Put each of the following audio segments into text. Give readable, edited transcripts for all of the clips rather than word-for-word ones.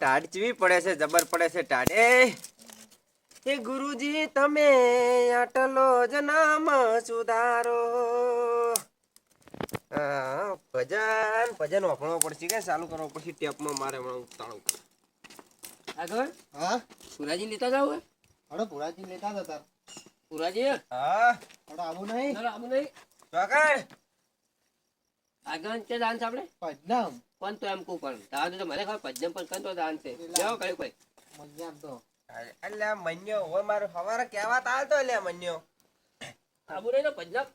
ટાઢ ચીવી પડે છે, જબર પડે છે ટાઢે. હે ગુરુજી તમે આટલો જ નામ સુધારો. ભજન ભજન વાપરવા પડશે કે ચાલુ કરવો પડશે ટેપમાં મારે ઉતાળું. આગળ હા પુરાજી લેતા જાવ હે હડો પુરાજી લેતા હતા પુરાજી હા હડો આવું નહીં ના આવું નહીં ચોકડ આગળ છે ડાન્સ આપણે પદ્મ પણ તો એમ કહું પણ તાર તો મને ખબર પજ્જમ પણ કંતો ડાન્સ છે લેવો કયું કોઈ મજામ તો એટલે મન્યો હોય મારો સવારે કહેવા તાલતો એટલે મન્યો આવું નહીં તો પજ્જમ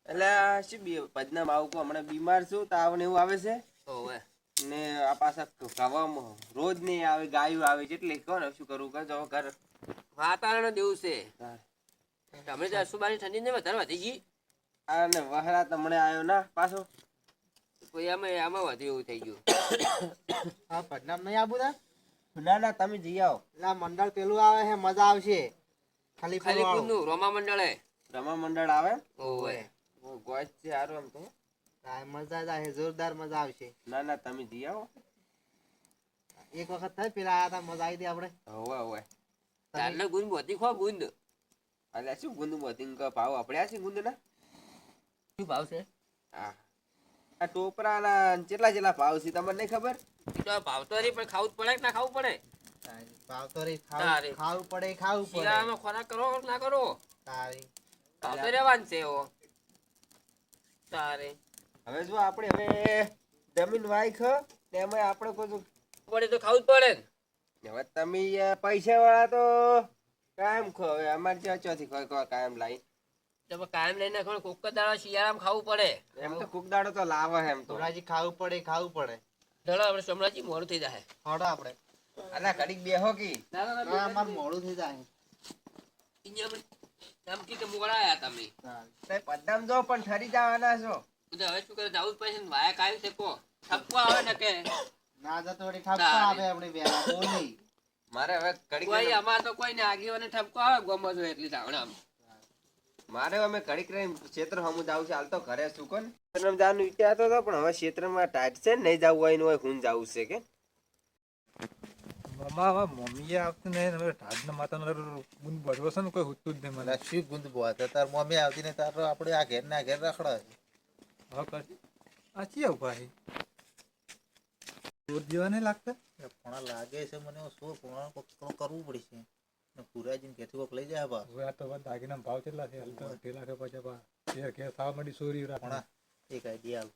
એટલે શું પદનામ આવું કહું હમણાં બીમાર છું તાવ ને એવું આવે છે ઓવે ને આ પાછા ખાવામાં રોજ નહીં આવે ગાયું આવે એટલે કહો ને શું કરવું કરજો ઘર વાતાવરણ દેવું છે તમે તો અશુબાની ઠંડી ને વધારે વધી ગઈ અને વહરા તમને આવ્યો ના પાછો કોઈ આમાં વધુ એવું થઈ ગયું હા પદ્મ નહીં આવું તા ના ના તમે જઈ આવો એટલે મંડળ પેલું આવે છે મજા આવશે ખાલી ખાલી કુદનું રોમા મંડળ હે રમા મંડળ આવે ઓવે ગોચ છે સારું એમ તો મજા જ આવે જોરદાર મજા આવશે ના ના તમે જઈ આવો એક વખત થાય પેલા આયા તા મજા આવી હતી આપણે હવે હવે ચાલે ગુંદ વધી ખો ગુંદ એટલે શું ગુંદ બધી ભાવ આપડ્યા છે ગુંદ ના શું ભાવ છે હા આ ટોપરા ના કેટલા કેટલા ભાવ છે તમને નહીં ખબર એ તો ભાવ તો નહીં પણ ખાવું જ પડે કે ના ખાવું પડે ભાવ તો રે તારે. ખાવું પડે ખાવું પડે શિયાળામાં ખોરાક કરો કે ના કરો તારી ભાવ તો રહેવાનું છે એવો તારે હવે જો આપણે હવે જમીન વાય ખ તેમાં આપણે કોઈ પડે તો ખાવું જ પડે ને હવે તમે પૈસા વાળા તો કાયમ ખો હવે અમારે ત્યાં ચોથી કાયમ લાઈ તમે કાયમ લઈને ખબર કોક જ દાડો શિયાળામાં ખાવું પડે એમ તો કુકદાડો તો લાવે એમ તો થોડાજી ખાવું પડે ધડો આપણે સમરાજી મોડું થઈ જાય હડો આપણે અલા ઘડીક બેહો કી અમાર મોડું થઈ જાય આમ કે મોડા આયા તમે તે પદ્દામ જો પણ ઠરી જવાના છો તો હવે શું કરે જવું જ પડશે ને વાયા કાયું છે કો ઠપકો આવે ને કે ના જતો વળી ઠપકા આવે આપણી વેલા બોલી મારે હવે ઘડીક કોઈ અમાર તો કોઈ ને આગેવાને ઠપકો આવે ગમો જો એટલી જાવણ આમ મારે અમે ઘડીક રહીને ક્ષેત્ર હમું જાવ છે હાલ તો ઘરે શું કોને ક્ષેત્રમાં જવાનું વિચારતો હતો પણ હવે ક્ષેત્રમાં ટાઈટ છે ને નહીં જવું હોય ને હોય હું જવું છે કે મમ્મી આવતી નહીં હવે ઢાઢના માતાનો ગુંદ બળવો છે ને કોઈ હોતું જ નહીં મને શું ગુંદ બોત તાર મમ્મી આવતી ને તાર આપણે આ ઘેર ના ઘેર રખડે હવે કરશે આ ચી આવું ભાઈ ચોર જેવા નહીં લાગતા પણ લાગે છે મને શું પણ કરવું પડશે ને પુરાજીને ઘેરથી કોક લઈ જાય બા હવે આ તો દાગીના ભાવ કેટલા છે હાલ તો 2 લાખ પછી બા ઘેર ઘેર થવા માંડી ચોરી પણ એક આઈડિયા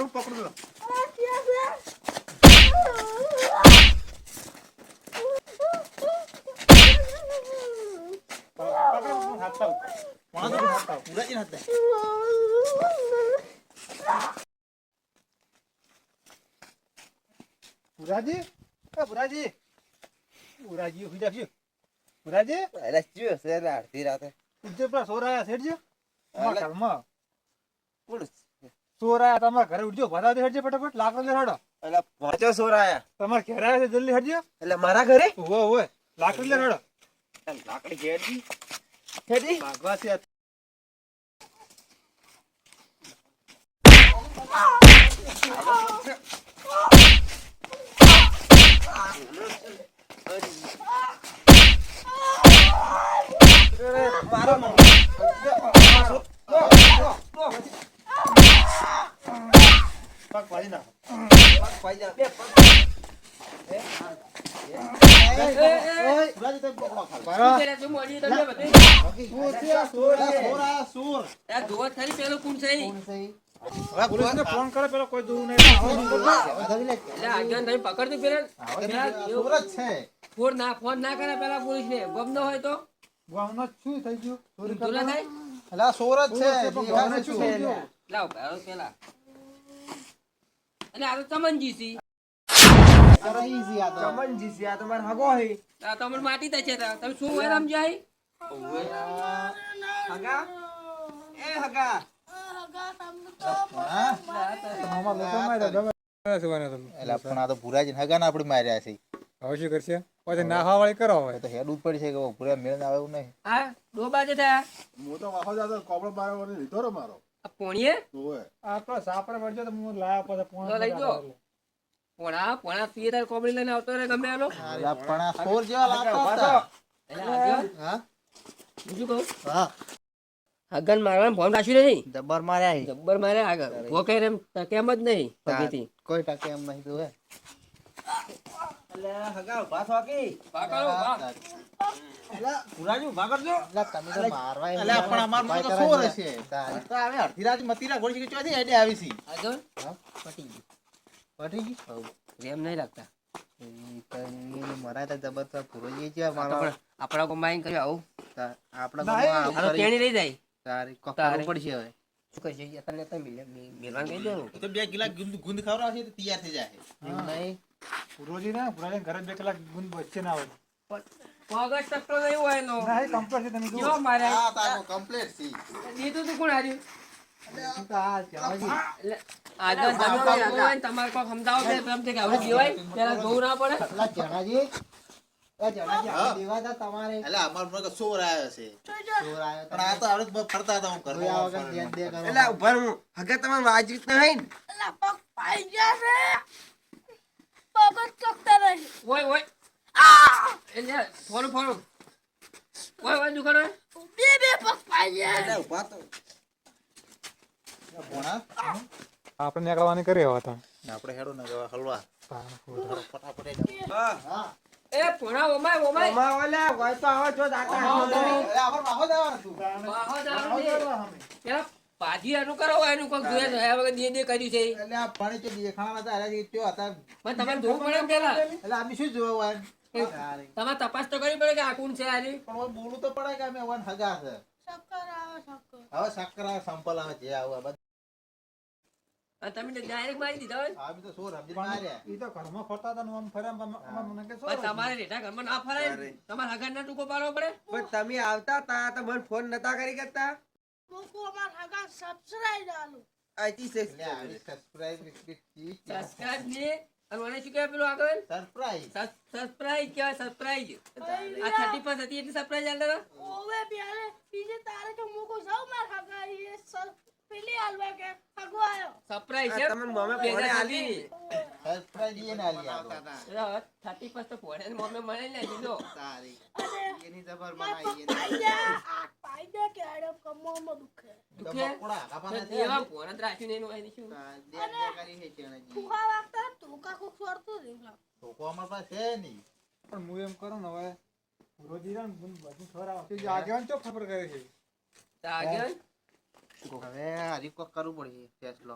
પકડો પુરાજી હાથ પુરાજી પુરાજી પુરાજી હુઈ જાવજો પુરાજી એટલે શું છે અડધી રાતે ઉજ્જર પર સોર આયા સેડજો એટલે- ઘરમાં કોણ સોર આયા તમારા ઘરે ઉઠજો ભરા દે હેડજો ફટાફટ લાકડો દે હેડો એટલે પાંચો સોર આયા તમારા ઘરે આવ્યા છે જલ્દી હેડજો એટલે મારા ઘરે ઓવે લાકડી લે હેડો લાકડી ઘેરજી હેડી ભાગવા છે મારો પગ પાડી નાખો પાઈ જા બે પગ પુરાજી તમે પકડો ખાલી બરાબર શું તું મોડી તમે બધે સોર આ જોવા ખરી પેલો કોણ છે હવે પોલીસને ફોન કરે પેલો કોઈ જોવું નહીં એટલે આગળ તમે પકડતું પેલા સોર જ છે ફોન ના કરે પેલા પોલીસ ને ગમ ન હોય તો ગામમાં શું થઈ ગયું ચોરી તુલા થાય એટલે સોર જ છે ગામમાં શું થઈ ગયું લાવ ભારો પેલા એટલે આ તો ચમનજી સી ઈઝી આ તો ચમનજી છે આ તમાર હગો હે આ તો મને માટી તા છે તમે શું હોય રામ જાય હગા એ હગા મામા લોકો માર્યા ગમે એટલે પણ આ તો પુરાજીને હગાને આપણે માર્યા છે હવે શું કરશે પછી ના ખાવા વાળી કરો હવે તો હેડ ઉપર છે કે પૂરા મેળ ના આવે એવું નહીં. આ ડોબા જે થયા હું તો વાહો જાતો કોબળો બારો વળી લીધો રે મારો આ પોણીએ ઓય આપણો સાપરે મળજો તો હું લાયા પછી તો લઈ જો. પોણા પીએ તાર કોબડી લઈને આવતો રે ગમે એનો અલા પણ આ સોર જેવા લાગતા હતા. એટલે આગળ હા બીજું કહું હા હગન મારવાનું ફોન રાખ્યું નહીં જબ્બર માર્યા છે. જબ્બર મારે આગળ ભો કઈ એમ કેમ જ નહીં પગીથી કોઈ ટકે એમ નહીં તું હે. પાકડો પાક. અલા તમે તો મારવા એમ અલા પણ અમાર માં તો સોર હશે. તો હવે અડધી રાત મતીરા ગોળી કે ચોથી હેડે આવી છે. આગળ હા પટી ગયું પટી ગઈ. રેમ નહીં લાગતા મરાય તો જબર તો પૂરો છે આ તો પણ આપણા કોમ્બાઈન કર્યું આવું આપડા આ તો તેણી લઈ જાય તારી કોક તારે. કરવું પડશે હવે. શું કહે છે તને તો મેલવાન કહી દેવું તો 2 કિલા ગુંદ ખવડાવશે તો તૈયાર થઈ જાય. એવું નહીં રોજી ના પુરાને ઘરે 2 કલાક ગુંદ વચ્ચે ના આવે પગ જ ટકતો નહીં હોય એનો ના એ કમ્પ્લીટ છે તમે જો જુઓ મારે આ તારો કમ્પ્લીટ છે. દીધું તું કોણ હાર્યું તો આ ચાવજી. એટલે આગળ તમે કોઈ આગળ હોય ને તમારે કોઈ સમજાવો કે એમ છે કે હવે દેવાય પેલા જોવું ના પડે અલા જણાજી એ જણાજી આ દેવાતા તમારે એટલે અમાર પર સોર આવ્યો છે. સોર આવ્યો પણ આ તો આવડે ફરતા હતા હું કરવા વગર ધ્યાન દે કરો. એટલે ઉભા હું હગે તમે વાજબી જ નહીં ને. ઓય ઓય એટલે ફોન ફોન ઓય ઓય દુકાન એટલે ઉભા તો ભોણા આપણે નીકળવાની કરી હવે તો આપણે હેડો ને જવા હલવા ફટાફટ હા હા એ પોણા ઓમાય ઓમાય ઓમાં ઓલા હોય તો આવો છો દાતા અરે આપણે વાહો જવાનું હતું. બાહો દારૂ દે પેલા પાજી આનું કરો હોય એનું કોક જોયા જોયા વગર દે કર્યું છે એટલે આ પાણી તો દેખાણા હતા અરે કયો હતા પણ તમારે જોવું પડે ને પેલા એટલે અમે શું જોવા હોય તમારે તપાસ તો કરવી પડે કે આ કોણ છે આની પણ હવે બોલું તો પડે કે અમે વન હગા છે. હવે શક્કર આવે સંપલ આવે જે આવે બધું અને તમે ડાયરેક્ટ મારી દીધા હોય ને. અમે તો સોર સમજી માર્યા. એ તો ઘરમાં ફરતા હતા ને આમ ફર્યા અમાર મને કે પણ તમારે રેઠા ઘરમાં ના ફરાય ને. તમારે હગાર ના ટૂંકો પાડવો પડે પણ તમે આવતા તા તો મને ફોન નતા કરી કરતા આઈટી છે એટલે આવી સબસ્ક્રાઇબ રિસ્પેક્ટ સબસ્ક્રાઇબ ને અને મને શું કહેવાય પેલું આગળ સરપ્રાઈઝ સરપ્રાઈઝ કહેવાય સરપ્રાઈઝ આ 31 હતી એટલે સરપ્રાઈઝ આલે તો સરપ્રાઈઝ છે તમને મમે ફોન આલી સરપ્રાઈઝ એ ના લી આલો 31 તો ફોન એને મમ્મી મળે ને દીધો તારી એની જબર બનાવી દુખે કોડા કાપાના તો એવા ફોન જ રાખ્યું ને એનું એની શું દે કરી છે ચેણાજી તો કો અમાર પાસે છે નહીં પણ હું એમ કરું ને હવે રોજી ને ગુંદ બધું ખરાબ છે આગેવાન ચો ખબર કરે છે તો આગળ હવે હરી કોક કરવું પડશે ફેસલો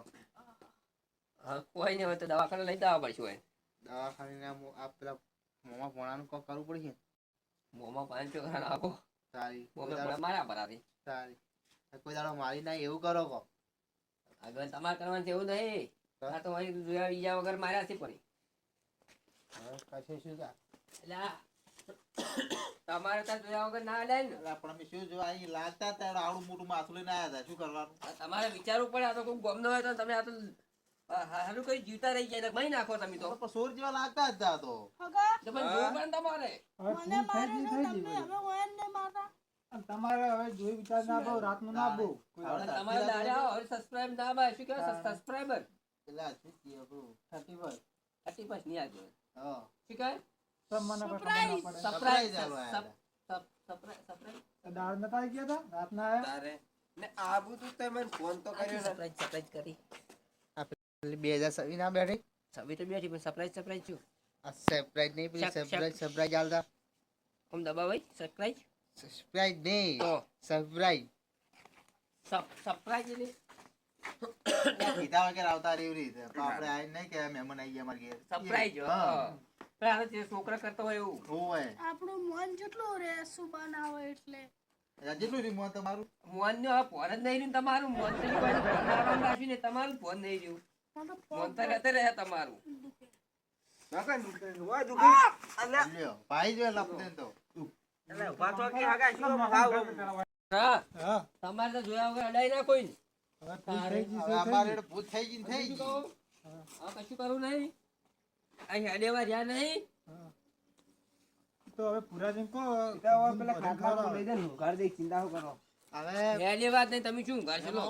હા કોઈ નહીં હોય તો દવાખાને લઈ જવા પડશે હોય દવાખાને આ પેલા મોમાં પોણાનું કોક કરવું પડશે મોમાં પાંચ ચોખા નાખો તારી મોમાં મારા પર આવી તારી કોઈ દાડો મારી ના એવું કરો કો આગળ તમારે કરવાનું છે એવું નહીં આ તો અહીં જોયા બીજા વગર માર્યા છે પણ કશે શું જા એટલે આ તમારે ત્યાં જોયા વગર ના લે ને પણ અમે શું જો અહીં લાગતા હતા આવડું મોટું માથું લઈને આવ્યા હતા શું કરવાનું આ તમારે વિચારવું પડે આ તો કોઈ ગમ ન હોય તો તમે આ તો હારું કઈ જીવતા રહી જાય મહી નાખો તમે તો પણ સોર જેવા લાગતા હતા તો તો પણ જોવું પડે ને તમારે હવે ભૂલ થઈ ગઈ અને તમારે હવે જોઈ વિચાર ના બહુ રાતનું ના બહુ હવે તમારે દાડે આવો હવે સબસ્ક્રાઇબ ના ભાઈ શું કહેવાય સબસ્ક્રાઇબર પેલા શું કીએ આપણું 31 35 નહીં આજે હા શું કહેવાય સબ મને કોઈ ખબર ના પડે સરપ્રાઈઝ દાળ નતા આવી ગયા હતા રાતના આયા તારે ને આ બધું તમે ફોન તો કર્યો ને સરપ્રાઈઝ કરી 2027 ના બેઠી સભી તો બેઠી પણ સરપ્રાઈઝ છું આ સરપ્રાઈઝ નહીં પેલી શક, શક. સરપ્રાઈઝ આલતા આમ દબાવાય સરપ્રાઈઝ સરપ્રાઈઝ નહીં તો સરપ્રાઈઝ સરપ્રાઈઝ એટલે કીધા વગર આવતા રહી રીતે તો આપણે આઈ નહીં કે મહેમાન આવી ગયા અમાર ઘેર સરપ્રાઈઝ હા પણ આ તો જે છોકરા કરતો હોય એવું હોય આપણું મન જેટલું રે શું બનાવે એટલે જેટલું રીમો તમારું મોન નો ફોન જ નહીં રહ્યું તમારું મોન તો કોઈ ફોન આવવાનું રાખ્યું ને તમારું ફોન નહીં રહ્યું મને મોન તો રહેતે રહે તમારું નકર હોય દુખી અલ્યા લ્યો ભાઈ જો લપને તો એટલે ઉભા તો કે આગા શું ભાવ હા હા તમારે તો જોયા વગર અડાઈ ના કોઈ ને હવે ભૂલ થઈ ગઈ હવે અમારે ભૂત થઈ ગઈ ને થઈ શું ગઈ કહું? હવે કશું કરવું નહીં અહીં હેડેવા રહ્યા નહીં તો હવે પુરાજીને કહો એટલે હવે પેલા ખાટલા લઈ જાય ને ઊંઘાડ દે, ચિંતા શું કરો? હવે પહેલી વાત નહીં તમે શું ઊંઘાડશો લો?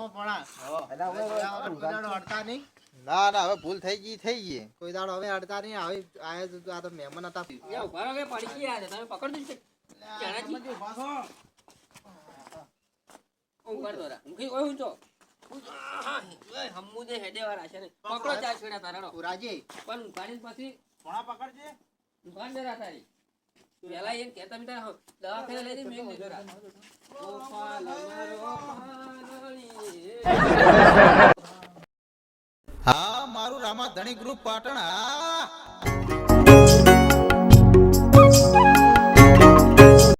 એટલે હવે કોઈ દાડો અડતા નહીં. ના ના હવે ભૂલ થઈ ગઈ કોઈ દાડો હવે અડતા નહીં. હવે આયા તો આ તો મહેમાન હતા. યા ઉભા રહો કે પડી ગયા છે તમે પકડજો છે ચાણાજી ઊંઘાડ દો રા ઊંઘી ઓય ઊંચો હમ્મુ દે હેડે વાળા છે ને પકડો ચાર છેડા તારાડો પુરાજી પણ ઊંઘાડીને પછી કોણા પકડજે. ઊંઘાડ દે રા તારી પેલા એમ કહેતા મી તારા દવાખાને લઈ જઈ મેં લીધો રા ઓ પાલ મારો પાલણી હા મારું રામા ધણી ગ્રુપ પાટણ. હા